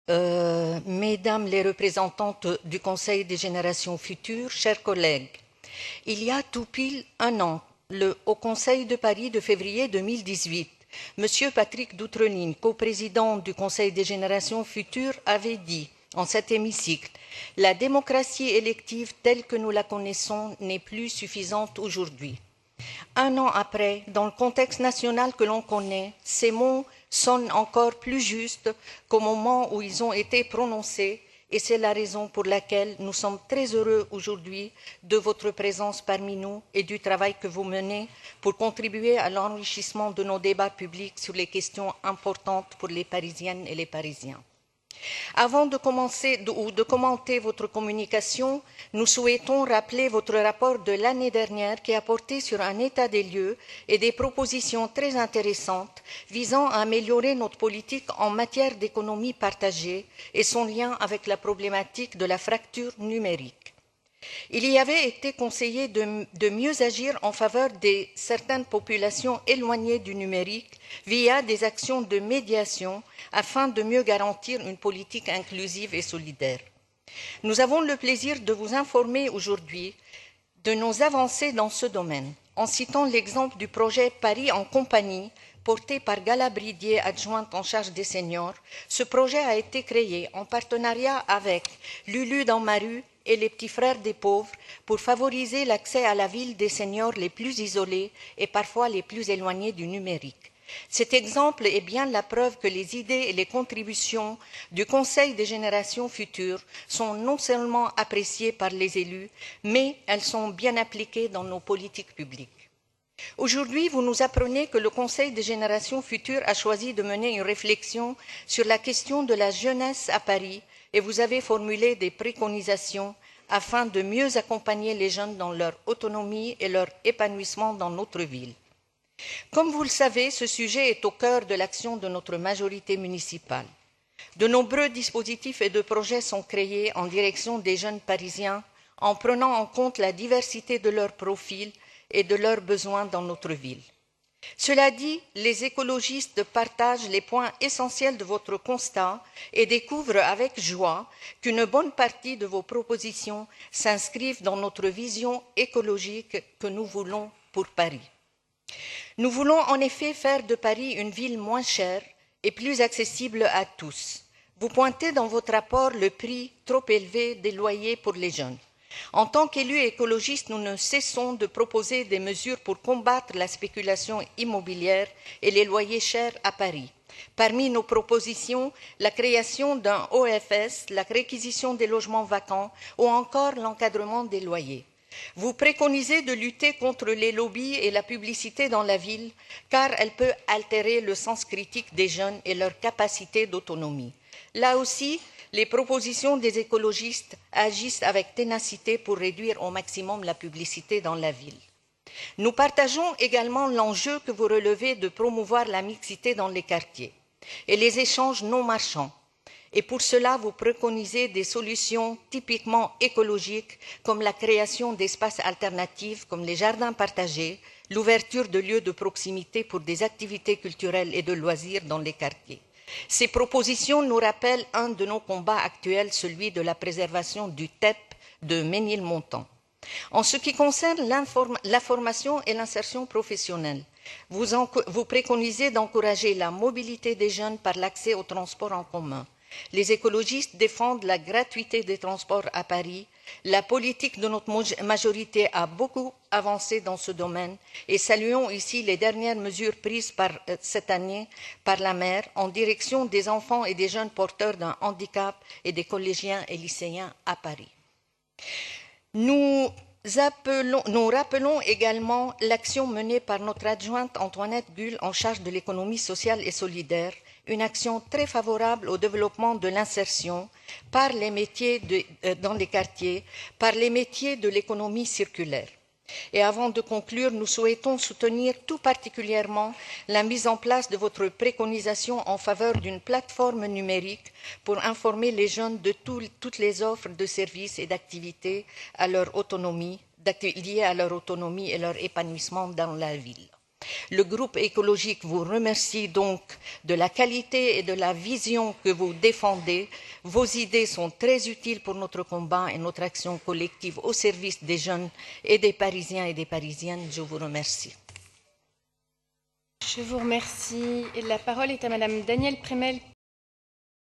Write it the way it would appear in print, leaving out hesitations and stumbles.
Mesdames les représentantes du Conseil des générations futures, chers collègues, il y a tout pile un an, au Conseil de Paris de février 2018, M. Patrick Doutreline, coprésident du Conseil des générations futures, avait dit en cet hémicycle « La démocratie élective telle que nous la connaissons n'est plus suffisante aujourd'hui ». Un an après, dans le contexte national que l'on connaît, ces mots sonnent encore plus justes qu'au moment où ils ont été prononcés, et c'est la raison pour laquelle nous sommes très heureux aujourd'hui de votre présence parmi nous et du travail que vous menez pour contribuer à l'enrichissement de nos débats publics sur les questions importantes pour les Parisiennes et les Parisiens. Avant de commenter votre communication, nous souhaitons rappeler votre rapport de l'année dernière qui a porté sur un état des lieux et des propositions très intéressantes visant à améliorer notre politique en matière d'économie partagée et son lien avec la problématique de la fracture numérique. Il y avait été conseillé de mieux agir en faveur de certaines populations éloignées du numérique via des actions de médiation afin de mieux garantir une politique inclusive et solidaire. Nous avons le plaisir de vous informer aujourd'hui de nos avancées dans ce domaine, en citant l'exemple du projet Paris en compagnie, porté par Gala Bridier, adjointe en charge des seniors. Ce projet a été créé en partenariat avec Lulu dans ma rue et les petits frères des pauvres pour favoriser l'accès à la ville des seniors les plus isolés et parfois les plus éloignés du numérique. Cet exemple est bien la preuve que les idées et les contributions du Conseil des générations futures sont non seulement appréciées par les élus, mais elles sont bien appliquées dans nos politiques publiques. Aujourd'hui, vous nous apprenez que le Conseil des générations futures a choisi de mener une réflexion sur la question de la jeunesse à Paris et vous avez formulé des préconisations afin de mieux accompagner les jeunes dans leur autonomie et leur épanouissement dans notre ville. Comme vous le savez, ce sujet est au cœur de l'action de notre majorité municipale. De nombreux dispositifs et de projets sont créés en direction des jeunes parisiens en prenant en compte la diversité de leurs profils et de leurs besoins dans notre ville. Cela dit, les écologistes partagent les points essentiels de votre constat et découvrent avec joie qu'une bonne partie de vos propositions s'inscrivent dans notre vision écologique que nous voulons pour Paris. Nous voulons en effet faire de Paris une ville moins chère et plus accessible à tous. Vous pointez dans votre rapport le prix trop élevé des loyers pour les jeunes. En tant qu'élus écologistes, nous ne cessons de proposer des mesures pour combattre la spéculation immobilière et les loyers chers à Paris. Parmi nos propositions, la création d'un OFS, la réquisition des logements vacants ou encore l'encadrement des loyers. Vous préconisez de lutter contre les lobbies et la publicité dans la ville, car elle peut altérer le sens critique des jeunes et leur capacité d'autonomie. Là aussi, les propositions des écologistes agissent avec ténacité pour réduire au maximum la publicité dans la ville. Nous partageons également l'enjeu que vous relevez de promouvoir la mixité dans les quartiers et les échanges non marchands. Et pour cela, vous préconisez des solutions typiquement écologiques comme la création d'espaces alternatifs comme les jardins partagés, l'ouverture de lieux de proximité pour des activités culturelles et de loisirs dans les quartiers. Ces propositions nous rappellent un de nos combats actuels, celui de la préservation du TEP de Ménilmontant. En ce qui concerne la formation et l'insertion professionnelle, vous préconisez d'encourager la mobilité des jeunes par l'accès aux transports en commun. Les écologistes défendent la gratuité des transports à Paris. La politique de notre majorité a beaucoup avancé dans ce domaine et saluons ici les dernières mesures prises cette année par la maire en direction des enfants et des jeunes porteurs d'un handicap et des collégiens et lycéens à Paris. Nous rappelons également l'action menée par notre adjointe Antoinette Gull en charge de l'économie sociale et solidaire, une action très favorable au développement de l'insertion par les métiers dans les quartiers, par les métiers de l'économie circulaire. Et avant de conclure, nous souhaitons soutenir tout particulièrement la mise en place de votre préconisation en faveur d'une plateforme numérique pour informer les jeunes de toutes les offres de services et d'activités liées à leur autonomie et leur épanouissement dans la ville. Le groupe écologique vous remercie donc de la qualité et de la vision que vous défendez. Vos idées sont très utiles pour notre combat et notre action collective au service des jeunes et des Parisiens et des Parisiennes. Je vous remercie. Je vous remercie. La parole est à Madame Danielle Prémel